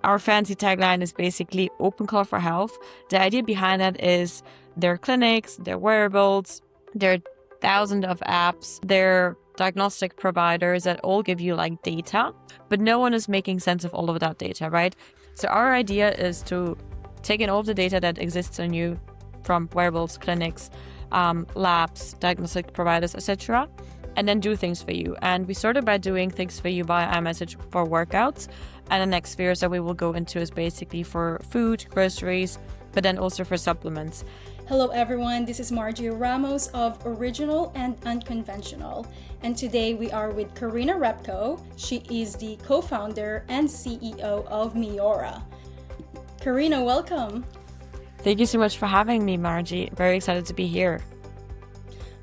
our fancy tagline is basically open call for health. The idea behind that is there are clinics, there are wearables, there are thousands of apps, there are diagnostic providers that all give you like data, but no one is making sense of all of that data, right? So our idea is to take in all of the data that exists on you from wearables, clinics, labs, diagnostic providers, etc., and then do things for you. And we started by doing things for you by iMessage for workouts. And the next spheres that we will go into is basically for food, groceries, but then also for supplements. Hello everyone, this is Margie Ramos of Original and Unconventional. And today we are with Karina Repko. She is the co-founder and CEO of Miora. Karina, welcome. Thank you so much for having me, Margie. Very excited to be here.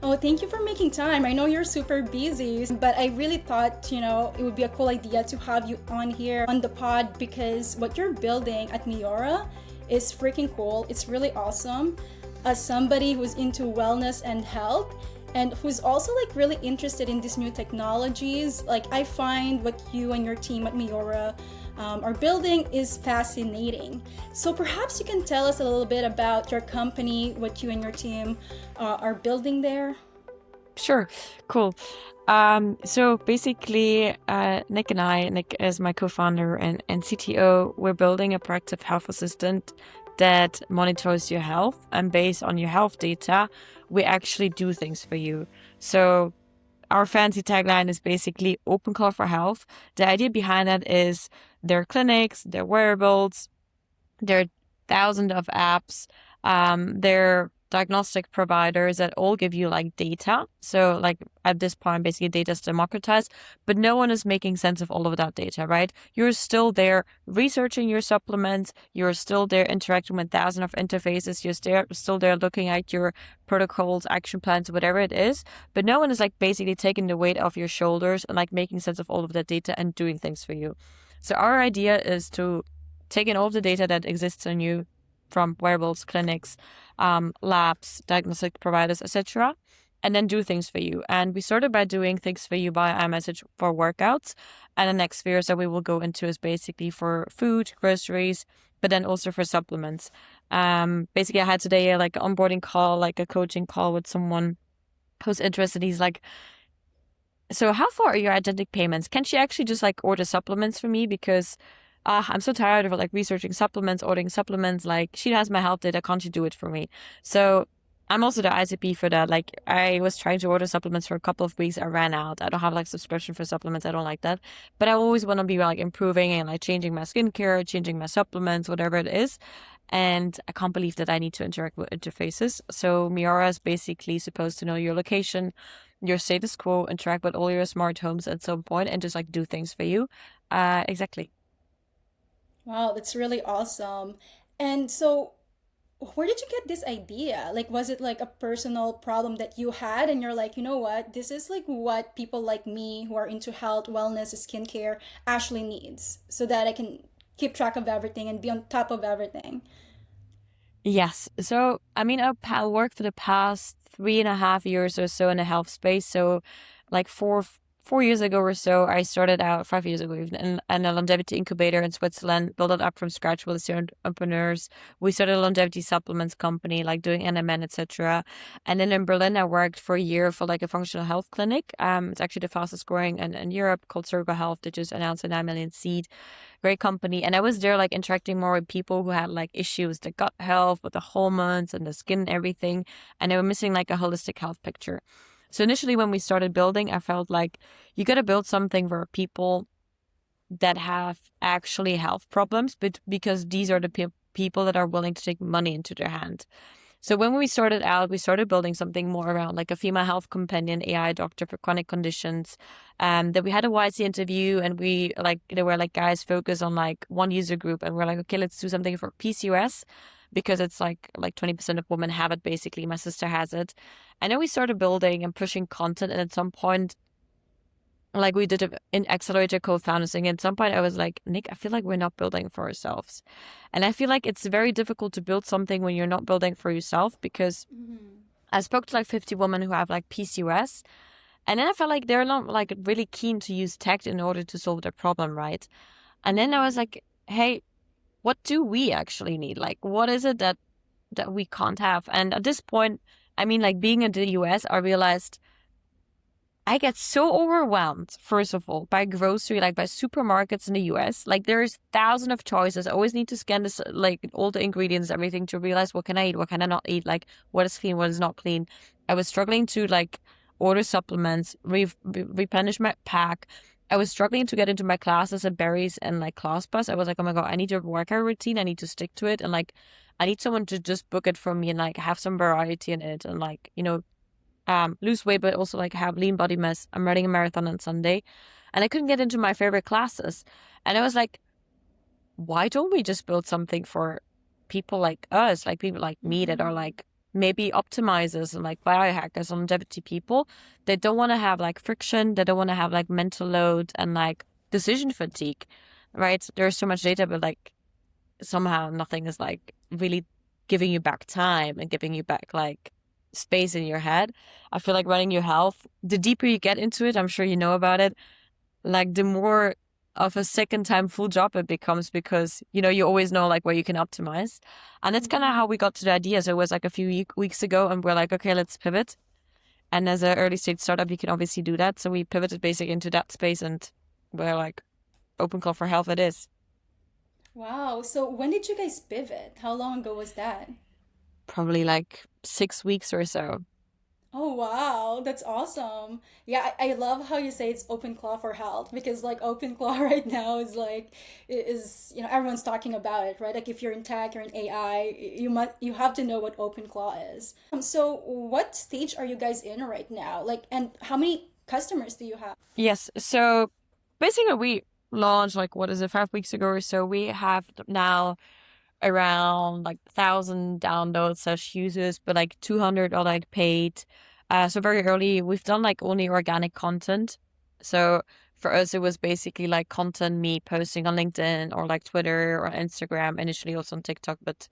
Oh, thank you for making time. I know you're super busy, but I really thought, it would be a cool idea to have you on here on the pod because what you're building at Miora is freaking cool. It's really awesome. As somebody who's into wellness and health and who's also really interested in these new technologies, I find what you and your team at Miora are building is fascinating. So perhaps you can tell us a little bit about your company, what you and your team are building there. Sure, cool. So basically, Nick is my co-founder and CTO. We're building a proactive health assistant that monitors your health, and based on your health data, we actually do things for you. So our fancy tagline is basically open call for health. The idea behind that is there are clinics, there are wearables, there are thousands of apps, there are diagnostic providers that all give you data. So at this point, basically data is democratized, but no one is making sense of all of that data, right? You're still there researching your supplements. You're still there interacting with thousands of interfaces. You're still there looking at your protocols, action plans, whatever it is. But no one is basically taking the weight off your shoulders and making sense of all of that data and doing things for you. So our idea is to take in all of the data that exists on you from wearables, clinics, labs, diagnostic providers, etc., and then do things for you. And we started by doing things for you by iMessage for workouts. And the next spheres that we will go into is basically for food, groceries, but then also for supplements. Basically, I had today an onboarding call, a coaching call with someone who's interested. He's like, so how far are your identic payments? Can she actually just order supplements for me? Because I'm so tired of researching supplements, ordering supplements. She has my health data. Can't she do it for me? So I'm also the ICP for that. I was trying to order supplements for a couple of weeks. I ran out. I don't have subscription for supplements. I don't like that. But I always want to be improving and changing my skincare, changing my supplements, whatever it is. And I can't believe that I need to interact with interfaces. So Miora is basically supposed to know your location, your status quo, interact with all your smart homes at some point, and just do things for you. Exactly. Wow, that's really awesome. And so, where did you get this idea? Was it a personal problem that you had, and you're like, you know what, this is what people like me who are into health, wellness, skincare actually needs, so that I can keep track of everything and be on top of everything. Yes. So, I mean, I've worked for the past 3.5 years or so in the health space. So, 4 years ago or so, I started out 5 years ago even in a longevity incubator in Switzerland, built it up from scratch with the entrepreneurs. We started a longevity supplements company, doing NMN, etc. And then in Berlin, I worked for a year for a functional health clinic. It's actually the fastest growing in Europe, called Circle Health. They just announced a 9 million seed. Great company. And I was there interacting more with people who had issues, the gut health, with the hormones and the skin and everything. And they were missing a holistic health picture. So initially when we started building, I felt you got to build something for people that have actually health problems, but because these are the people that are willing to take money into their hand. So when we started out, we started building something more around a female health companion, AI doctor for chronic conditions. That we had a YC interview, and we there were guys focused on one user group, and we're okay, let's do something for PCOS. Because it's 20% of women have it, basically. My sister has it. And then we started building and pushing content. And at some point, we did an accelerator co-founders thing. And at some point I was like, Nick, I feel we're not building for ourselves. And I feel it's very difficult to build something when you're not building for yourself, because I spoke to 50 women who have PCOS. And then I felt they're not really keen to use tech in order to solve their problem, right? And then I was hey, what do we actually need? Like, what is it that we can't have? And at this point, I mean, like being in the US, I realized I get so overwhelmed, first of all, by grocery, like by supermarkets in the US. Like there's thousands of choices. I always need to scan this, like all the ingredients, everything to realize what can I eat, what can I not eat, like what is clean, what is not clean. I was struggling to like order supplements, replenish my pack. I was struggling to get into my classes and berries and like ClassPass. I was like, oh my God, I need a workout routine. I need to stick to it. And like, I need someone to just book it for me and like have some variety in it and like, lose weight, but also like have lean body mass. I'm running a marathon on Sunday and I couldn't get into my favorite classes. And I was like, why don't we just build something for people like us, like people like me that are like maybe optimizers and like biohackers, longevity people. They don't want to have like friction. They don't want to have like mental load and like decision fatigue, right? There's so much data, but like somehow nothing is like really giving you back time and giving you back like space in your head. I feel like running your health, the deeper you get into it, I'm sure you know about it, like the more of a second time full job it becomes because, you always know like where you can optimize. And that's kind of how we got to the idea. So it was like a few weeks ago and we're like, okay, let's pivot. And as an early stage startup, you can obviously do that. So we pivoted basically into that space and we're like, open call for health it is. Wow. So when did you guys pivot? How long ago was that? Probably like 6 weeks or so. Oh wow, that's awesome. Yeah, I love how you say it's open claw for health because like open claw right now is like is everyone's talking about it, right? Like if you're in tech or in AI, you have to know what open claw is. So what stage are you guys in right now? Like and how many customers do you have? Yes. So basically we launched like, what is it, 5 weeks ago or so. We have now around like 1,000 downloads/users, but like 200 are like paid. So very early, we've done like only organic content. So for us, it was basically like content, me posting on LinkedIn or like Twitter or Instagram, initially also on TikTok, but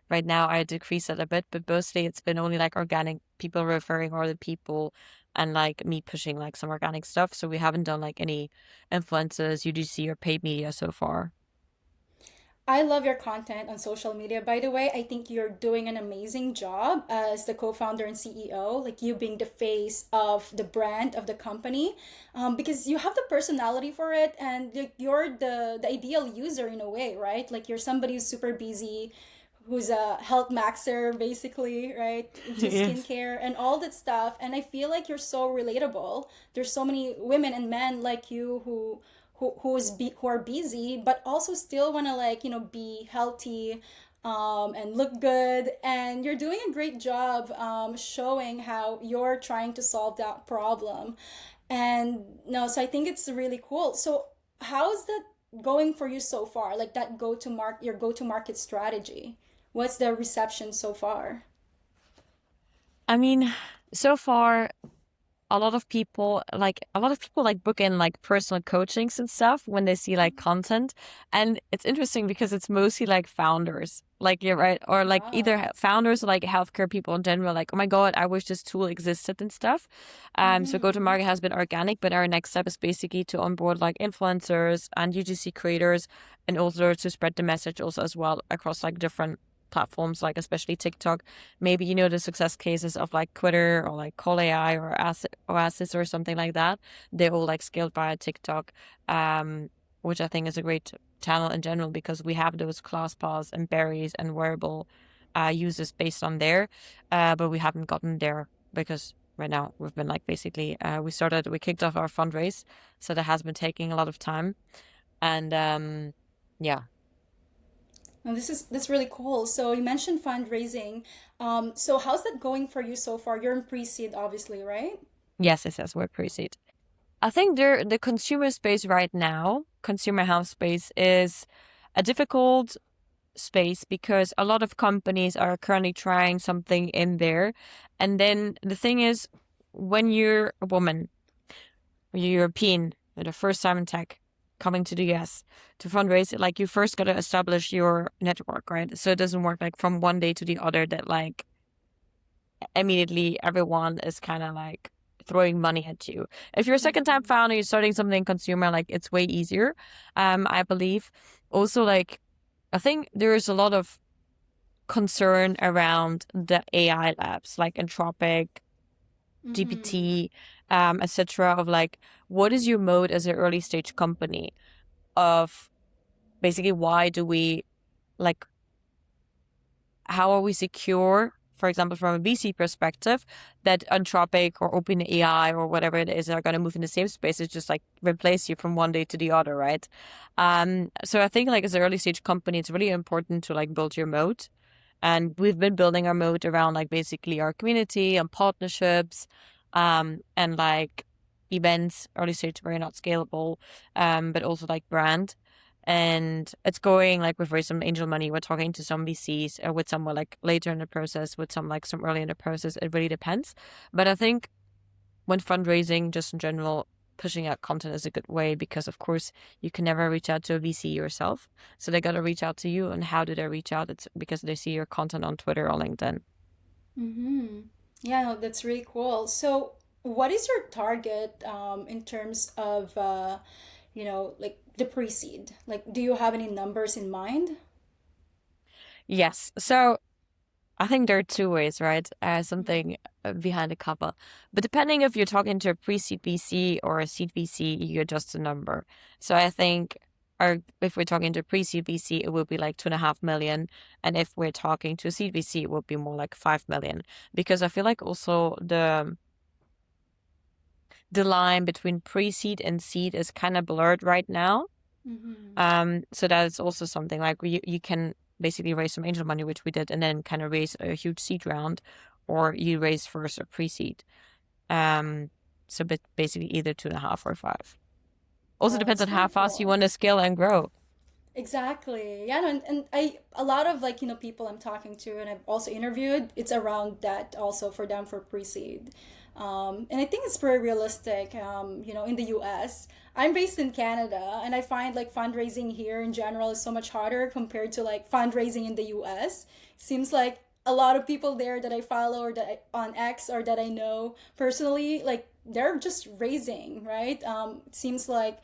right now I decreased it a bit. But mostly it's been only like organic people referring other people and like me pushing like some organic stuff. So we haven't done like any influencers, UGC or paid media so far. I love your content on social media. By the way, I think you're doing an amazing job as the co-founder and CEO, like you being the face of the brand of the company, because you have the personality for it, and you're the ideal user in a way, right? Like you're somebody who's super busy, who's a health maxer, basically, right? Into Yes. skincare and all that stuff. And I feel like you're so relatable. There's so many women and men like you who are busy but also still want to like be healthy and look good, and you're doing a great job showing how you're trying to solve that problem. And no, so I think it's really cool. So how's that going for you so far, like that your go to market strategy? What's the reception so far? I mean, so far a lot of people like book in like personal coachings and stuff when they see like content. And it's interesting because it's mostly like founders, like you're right, or like either Wow. founders or like healthcare people in general, like, oh my God, I wish this tool existed and stuff. So go to Mm-hmm. market has been organic, but our next step is basically to onboard like influencers and UGC creators and also to spread the message also as well across like different platforms, like especially TikTok. Maybe the success cases of like Twitter or like Call AI or Oasis or something like that. They all like scaled by TikTok, which I think is a great channel in general because we have those ClassPass and berries and wearable users based on there, but we haven't gotten there because right now we've been like basically we kicked off our fundraise, so that has been taking a lot of time. And yeah. And that's really cool. So you mentioned fundraising. So how's that going for you so far? You're in pre-seed, obviously, right? Yes, it says work pre-seed. I think the consumer space right now, consumer health space, is a difficult space because a lot of companies are currently trying something in there. And then the thing is, when you're a woman, or you're European, for the first time in tech, coming to the US to fundraise, like you first got to establish your network, right? So it doesn't work like from one day to the other that like immediately everyone is kind of like throwing money at you. If you're a second time Mm-hmm. founder, you're starting something consumer, like it's way easier. I believe also like I think there is a lot of concern around the AI labs like Anthropic, GPT, etc. Of like, what is your mode as an early stage company of basically why do we like, how are we secure, for example, from a VC perspective, that Anthropic or OpenAI or whatever it is are going to move in the same space? It's just like replace you from one day to the other, right? So I think like as an early stage company, it's really important to like build your moat. And we've been building our moat around like basically our community and partnerships, and like events, early stage, very not scalable, but also like brand. And it's going like we've raised some angel money. We're talking to some VCs, with some like later in the process, with some like some early in the process. It really depends. But I think when fundraising, just in general, pushing out content is a good way because, of course, you can never reach out to a VC yourself. So they got to reach out to you. And how do they reach out? It's because they see your content on Twitter or LinkedIn. Yeah, no, that's really cool. So, what is your target in terms of, like the pre-seed? Like, do you have any numbers in mind? Yes. So I think there are two ways, right? Something behind a couple. But depending if you're talking to a pre-seed VC or a seed VC, you adjust the number. So I think, or if we're talking to a pre-seed VC, it will be like 2.5 million. And if we're talking to a seed VC, it will be more like 5 million. Because I feel like also the line between pre-seed and seed is kind of blurred right now. So that is also something like you can basically raise some angel money, which we did, and then kind of raise a huge seed round, or you raise first a pre-seed. So but basically either 2.5 or 5. Also Oh, depends that's on how really fast you cool. want to scale and grow. Exactly. Yeah, no, and I a lot of like, people I'm talking to and I've also interviewed, it's around that also for them for pre-seed. And I think it's pretty realistic, in the US. I'm based in Canada and I find like fundraising here in general is so much harder compared to like fundraising in the US. Seems like a lot of people there that I follow or on X or that I know personally, like they're just raising, right? It seems like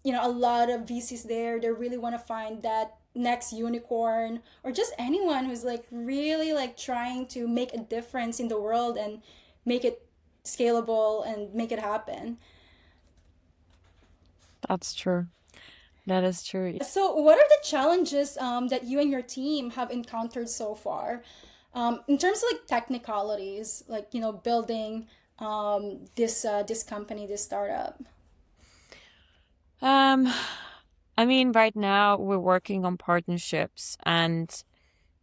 a lot of VCs there, they really want to find that next unicorn or just anyone who's like really like trying to make a difference in the world and make it scalable and make it happen. That's true. That is true. So, what are the challenges that you and your team have encountered so far, in terms of like technicalities, like building this company, this startup? Um, I mean, right now we're working on partnerships, and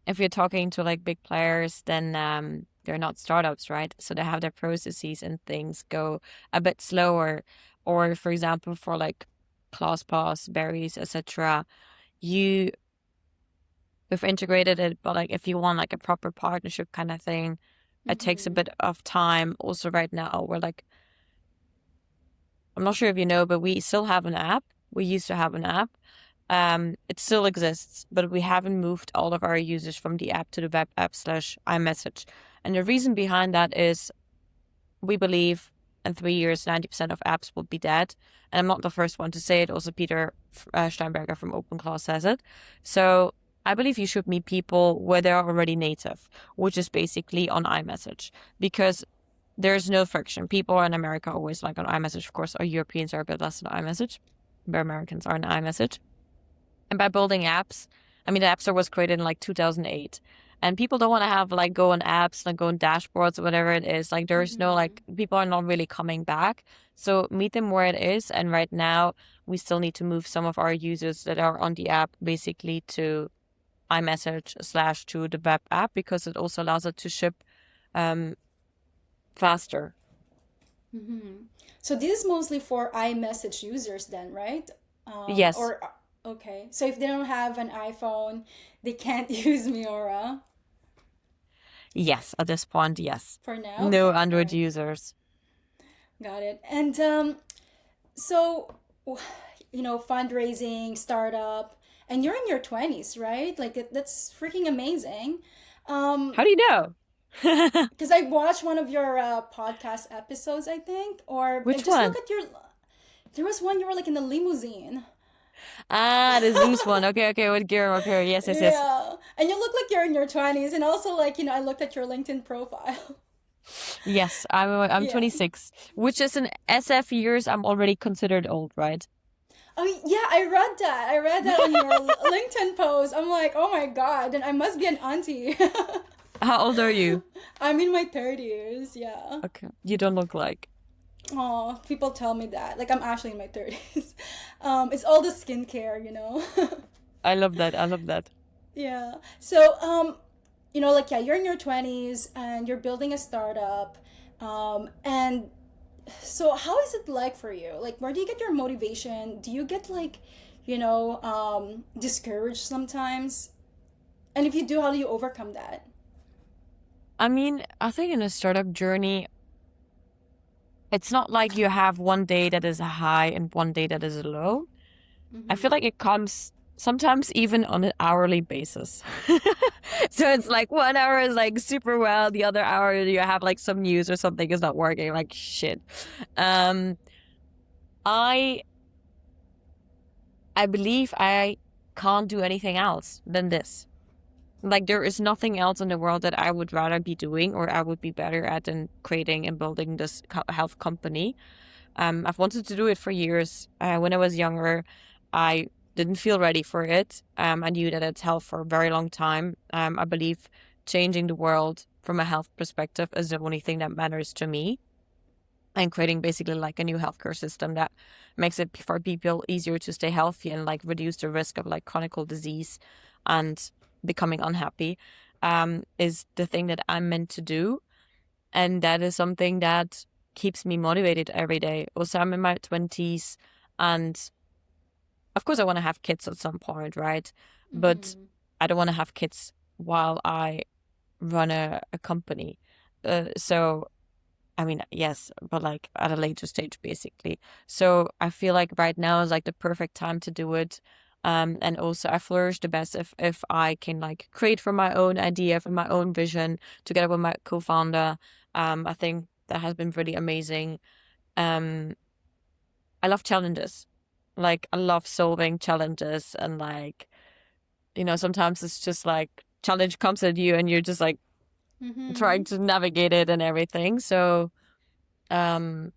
if you're talking to like big players, then they're not startups, right? So they have their processes and things go a bit slower. Or for example, for like ClassPass, Berries, etc., you we've integrated it, but like if you want like a proper partnership kind of thing, it takes a Mm-hmm. bit of time. Also, right now we're like, I'm not sure if you know, but we still have an app. We used to have an app. It still exists, but we haven't moved all of our users from the app to the web app slash iMessage. And the reason behind that is we believe in 3 years, 90% of apps will be dead. And I'm not the first one to say it. Also, Peter Steinberger from OpenClaw says it. So I believe you should meet people where they're already native, which is basically on iMessage, because there's no friction. People in America always like on iMessage. Of course, our Europeans are a bit less on iMessage, but Americans are on iMessage. And by building apps, I mean, the App Store was created in like 2008. And people don't want to have like go on apps, like go on dashboards or whatever it is. Like there's no Mm-hmm. like, people are not really coming back. So meet them where it is. And right now, we still need to move some of our users that are on the app basically to iMessage slash to the web app, because it also allows it to ship um, faster. Mm-hmm. So this is mostly for iMessage users then, right? Yes. Or okay. So if they don't have an iPhone, they can't use Miora Yes. At this point, yes. for now. No Okay, all Android right, users. got it. And so fundraising, startup, and you're in your 20s, right? Like that's freaking amazing. Um, How do you know? because I watched one of your podcast episodes, I think, or I Which just look one? at your. There was one you were like in a limousine. Ah, the Zeus one. Okay, okay, with Guillermo. Okay, yes, yes, yes. Yeah. And you look like you're in your 20s. And also, like, I looked at your LinkedIn profile. Yes, I'm Yeah. 26, which is in SF years. I'm already considered old, right? Oh, yeah, I read that. I read that on your LinkedIn post. I'm like, oh my God, then I must be an auntie. How old are you? I'm in my 30s, yeah. Okay, you don't look like. Oh, people tell me that. Like, I'm actually in my 30s. It's all the skincare. I love that. I love that. Yeah. So, like, yeah, you're in your 20s and you're building a startup. And so, how is it like for you? Like, where do you get your motivation? Do you get, like, discouraged sometimes? And if you do, how do you overcome that? I mean, I think in a startup journey, it's not like you have one day that is a high and one day that is a low. I feel Mm-hmm. like it comes sometimes even on an hourly basis. So it's like 1 hour is like super well, the other hour you have like some news or something is not working, like shit. Um, I I believe I can't do anything else than this. Like there is nothing else in the world that I would rather be doing or I would be better at than creating and building this health company. I've wanted to do it for years. When I was younger, I didn't feel ready for it. I knew that it's health for a very long time. I believe changing the world from a health perspective is the only thing that matters to me. And creating basically like a new healthcare system that makes it for people easier to stay healthy and like reduce the risk of like chronic disease and becoming unhappy, is the thing that I'm meant to do. And that is something that keeps me motivated every day. Also, I'm in my 20s and of course I want to have kids at some point, right? But Mm-hmm. I don't want to have kids while I run a company. So I mean, yes, but like at a later stage, basically. So I feel like right now is like the perfect time to do it. And also I flourish the best if I can like create from my own idea, from my own vision, together with my co-founder. I think that has been really amazing. Um, I love challenges. Like I love solving challenges and like, sometimes it's just like challenge comes at you and you're just like Mm-hmm. trying to navigate it and everything. So, um,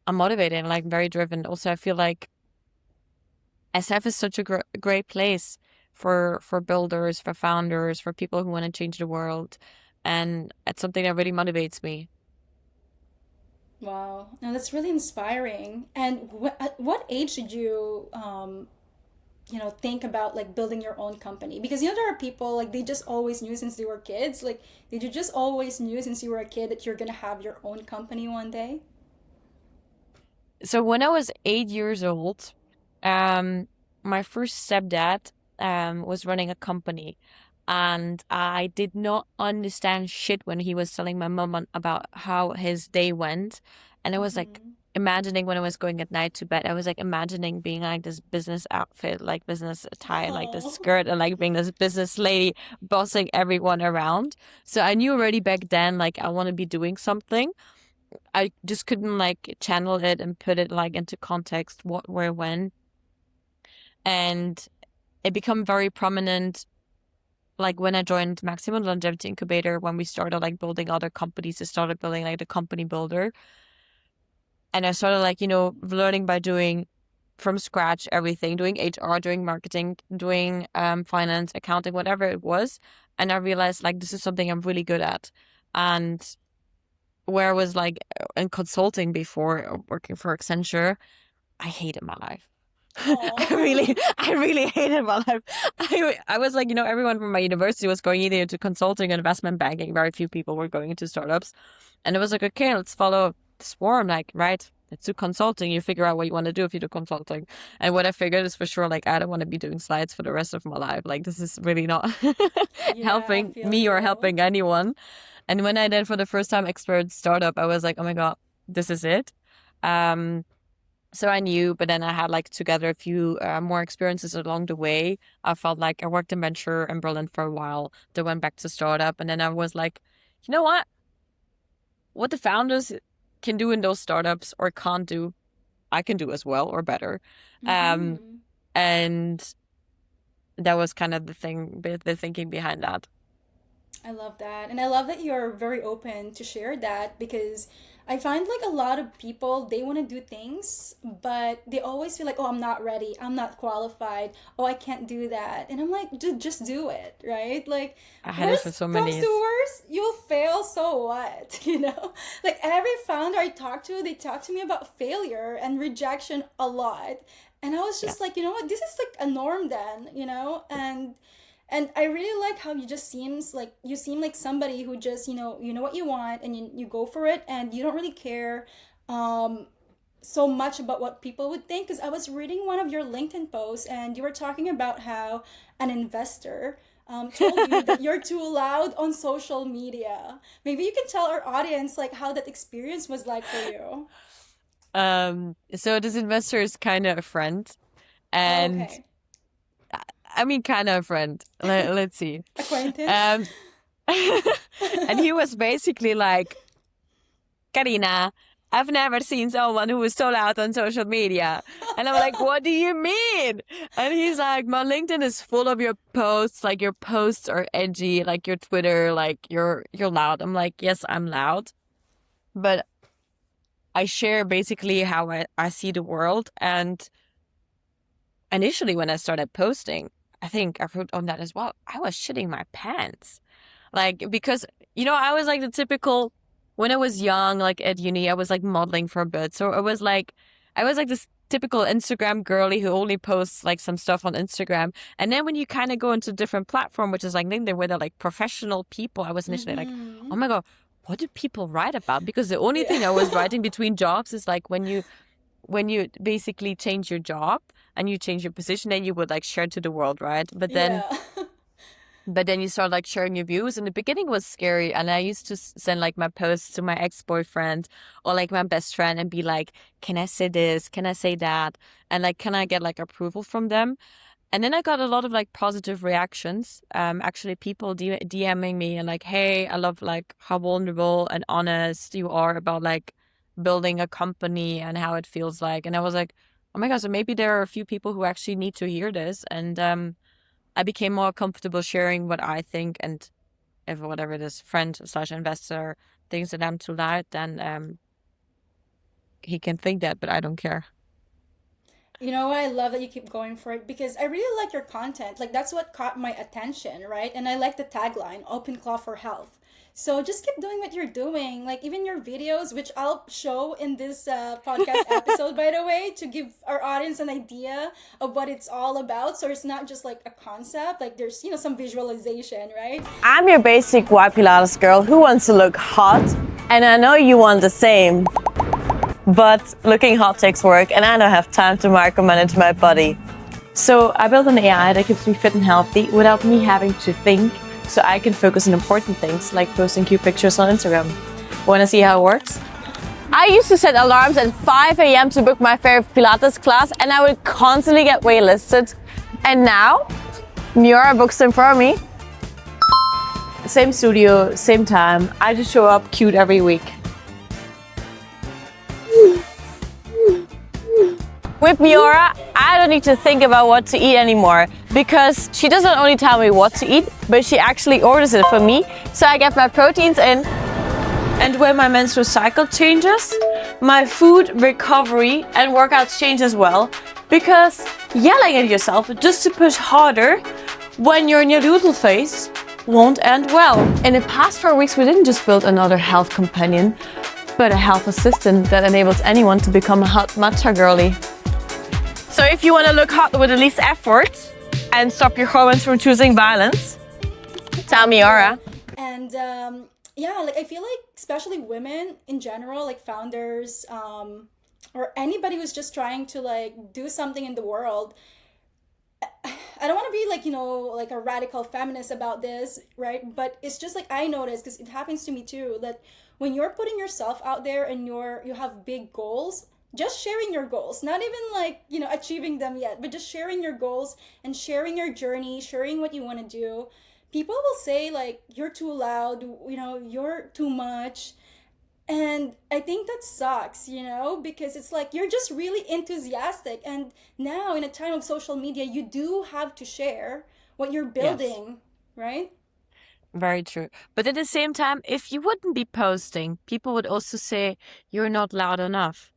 I'm motivated and like very driven. Also, I feel like SF is such a great place for builders, for founders, for people who want to change the world, and it's something that really motivates me. Wow. Now that's really inspiring. And at what age did you, think about like building your own company? Because there are people like they just always knew since they were kids. Like, did you just always knew since you were a kid that you're gonna have your own company one day? So when I was 8 years old, um, my first stepdad was running a company, and I did not understand shit when he was telling my mom about how his day went, and I was like Mm-hmm. imagining when I was going at night to bed, I was like imagining being like this business outfit, like business attire, like this Oh. skirt, and like being this business lady bossing everyone around. So I knew already back then, like I want to be doing something. I just couldn't like channel it and put it like into context, what, where, when. And it became very prominent like when I joined Maximum Longevity Incubator, when we started like building other companies, I started building like the company builder. And I started like, learning by doing from scratch everything, doing HR, doing marketing, doing finance, accounting, whatever it was. And I realized like this is something I'm really good at. And where I was like in consulting before working for Accenture, I hated my life. I Oh. really, I really hated my life. I was like, everyone from my university was going either into consulting or investment banking. Very few people were going into startups. And it was like, okay, let's follow the swarm. Like, right, let's do consulting. You figure out what you want to do if you do consulting. And what I figured is for sure, like, I don't want to be doing slides for the rest of my life. Like, this is really not Yeah, I helping feel me or you. helping anyone. And when I then for the first time explored startup, I was like, oh my God, this is it. Um, so I knew, but then I had like together a few more experiences along the way. I felt like I worked in venture in Berlin for a while, then went back to startup, and then I was like, you know what? What the founders can do in those startups or can't do, I can do as well or better. Um, Mm-hmm. And that was kind of the thinking behind that. I love that. And I love that you're very open to share that because I find like a lot of people, they want to do things, but they always feel like, oh, I'm not ready. I'm not qualified. Oh, I can't do that. And I'm like, dude, just do it, right? Like, I had it for worst so comes many to years. worst, you'll fail, so what? You know? Like, every founder I talk to, they talk to me about failure and rejection a lot. And I was just Yes. like, you know what? This is like a norm then, you know? And I really like how you just seems like you seem like somebody who just, you know what you want and you go for it and you don't really care um so much about what people would think. Because I was reading one of your LinkedIn posts and you were talking about how an investor told you that you're too loud on social media. Maybe you can tell our audience like how that experience was like for you. So this investor is kind of a friend, Oh, and okay. I mean, kind of a friend. Let's see. Acquaintance. Um, and he was basically like, Karina, I've never seen someone who is so loud on social media. And I'm like, what do you mean? And he's like, my LinkedIn is full of your posts. Like your posts are edgy, like your Twitter, like you're loud. I'm like, yes, I'm loud. But I share basically how I see the world. And initially when I started posting, I think I wrote on that as well. I was shitting my pants. Like, because, I was like the typical, when I was young, like at uni, I was like modeling for a bit. So I was like this typical Instagram girly who only posts like some stuff on Instagram. And then when you kind of go into a different platform, which is like LinkedIn, where they're like professional people, I was initially like, Mm-hmm. oh my God, what do people write about? Because the only thing I was Yeah. writing between jobs is like when you basically change your job and you change your position, then you would like share to the world, right? But then Yeah. but then you start like sharing your views. In the beginning was scary, and I used to send like my posts to my ex-boyfriend or like my best friend and be like, can I say this, can I say that, and like can I get like approval from them? And then I got a lot of like positive reactions. Actually people DMing me and like, hey, I love like how vulnerable and honest you are about like building a company and how it feels like. And I was like, oh my God, so maybe there are a few people who actually need to hear this. And I became more comfortable sharing what I think, and if whatever this friend slash investor thinks that I'm too loud, then he can think that, but I don't care. You know what? I love that you keep going for it because I really like your content. Like that's what caught my attention, right? And I like the tagline, "Open Claw for Health." So just keep doing what you're doing. Like even your videos, which I'll show in this podcast episode, by the way, to give our audience an idea of what it's all about. So it's not just like a concept. Like there's some visualization, right? I'm your basic white Pilates girl who wants to look hot, and I know you want the same. But looking hot takes work, and I don't have time to micromanage my body. So I built an AI that keeps me fit and healthy without me having to think, so I can focus on important things like posting cute pictures on Instagram. Wanna see how it works? I used to set alarms at 5 a.m. to book my favorite Pilates class, and I would constantly get waitlisted. And now, Miora books them for me. Same studio, same time. I just show up cute every week. With Miora, I don't need to think about what to eat anymore because she doesn't only tell me what to eat, but she actually orders it for me, so I get my proteins in. And when my menstrual cycle changes, my food, recovery, and workouts change as well, because yelling at yourself just to push harder when you're in your doodle phase won't end well. In the past 4 weeks, we didn't just build another health companion, but a health assistant that enables anyone to become a hot matcha girly. So if you want to look hot with the least effort and stop your hormones from choosing violence, tell me, Miora. And yeah, like I feel like especially women in general, like founders, or anybody who's just trying to like do something in the world. I don't want to be like, like a radical feminist about this, right? But it's just like I notice because it happens to me too that when you're putting yourself out there and you have big goals, just sharing your goals, not even like, achieving them yet, but just sharing your goals and sharing your journey, sharing what you want to do. People will say like you're too loud, you're too much. And I think that sucks, because it's like you're just really enthusiastic. And now, in a time of social media, you do have to share what you're Yes, building, right? very true. But at the same time, if you wouldn't be posting, people would also say you're not loud enough.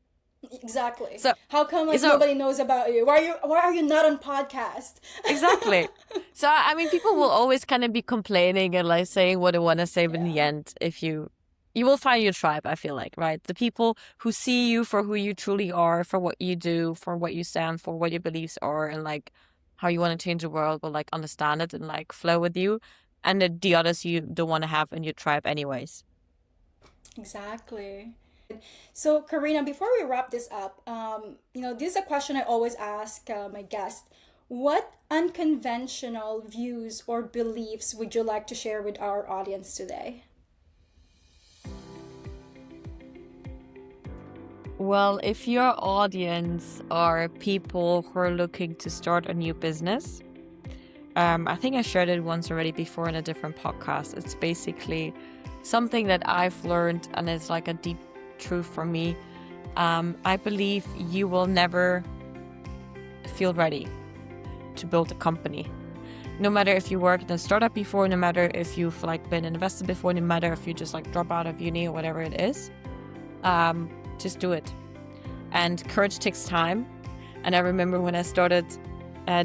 Exactly. So, How come like so nobody knows about you? Why are you not on podcast? exactly. So, I mean, people will always kind of be complaining and like saying what they want to say, but in the Yeah. end, if you will find your tribe, I feel like, right? The people who see you for who you truly are, for what you do, for what you stand for, what your beliefs are, and like how you want to change the world will like understand it and like flow with you. And the others you don't want to have in your tribe anyways. Exactly. So, Karina, before we wrap this up, this is a question I always ask my guests. What unconventional views or beliefs would you like to share with our audience today? Well, if your audience are people who are looking to start a new business, I think I shared it once already before in a different podcast. It's basically something that I've learned, and it's like a deep truth for me. I believe you will never feel ready to build a company. No matter if you worked in a startup before, no matter if you've like been invested before, no matter if you just like drop out of uni or whatever it is, just do it. And courage takes time. And I remember when I started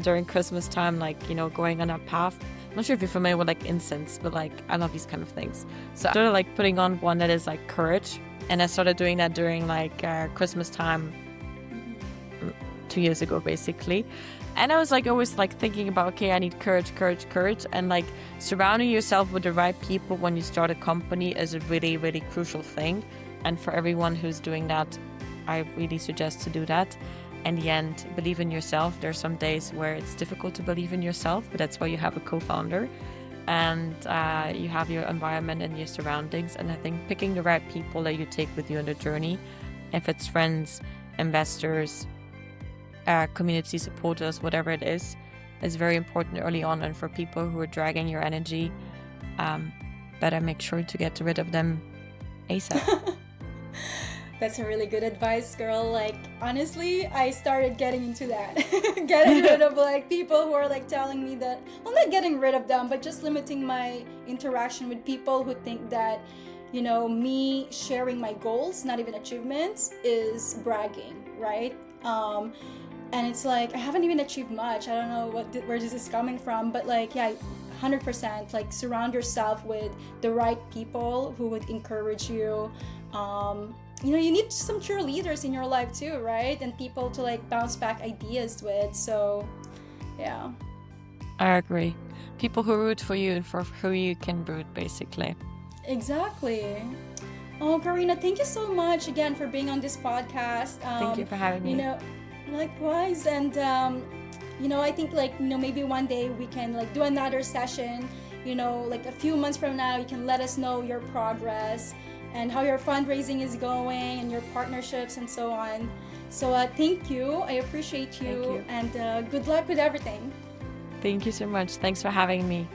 during Christmas time, like, going on that path. I'm not sure if you're familiar with like incense, but like I love these kind of things. So I started like putting on one that is like courage. And I started doing that during like Christmas time 2 years ago, basically. And I was like always like thinking about, okay, I need courage. And like surrounding yourself with the right people when you start a company is a really, really crucial thing. And for everyone who's doing that, I really suggest to do that. In the end, believe in yourself. There are some days where it's difficult to believe in yourself, but that's why you have a co-founder and you have your environment and your surroundings. And I think picking the right people that you take with you on the journey, if it's friends, investors, community supporters, whatever it is very important early on. And for people who are dragging your energy, better make sure to get rid of them ASAP. That's a really good advice, girl. Like, honestly, I started getting into that. Getting rid of like people who are like telling me that, well, not getting rid of them, but just limiting my interaction with people who think that, me sharing my goals, not even achievements, is bragging, right? And it's like, I haven't even achieved much. I don't know where this is coming from, but like, yeah, 100%, like surround yourself with the right people who would encourage you. You need some cheerleaders in your life too, right? And people to like bounce back ideas with. So, yeah. I agree. People who root for you and for who you can root, basically. Exactly. Oh, Karina, thank you so much again for being on this podcast. Thank you for having me. Likewise. And, I think like, maybe one day we can like do another session, like a few months from now, you can let us know your progress and how your fundraising is going and your partnerships and so on. So thank you. I appreciate you. Thank you. And good luck with everything. Thank you so much. Thanks for having me.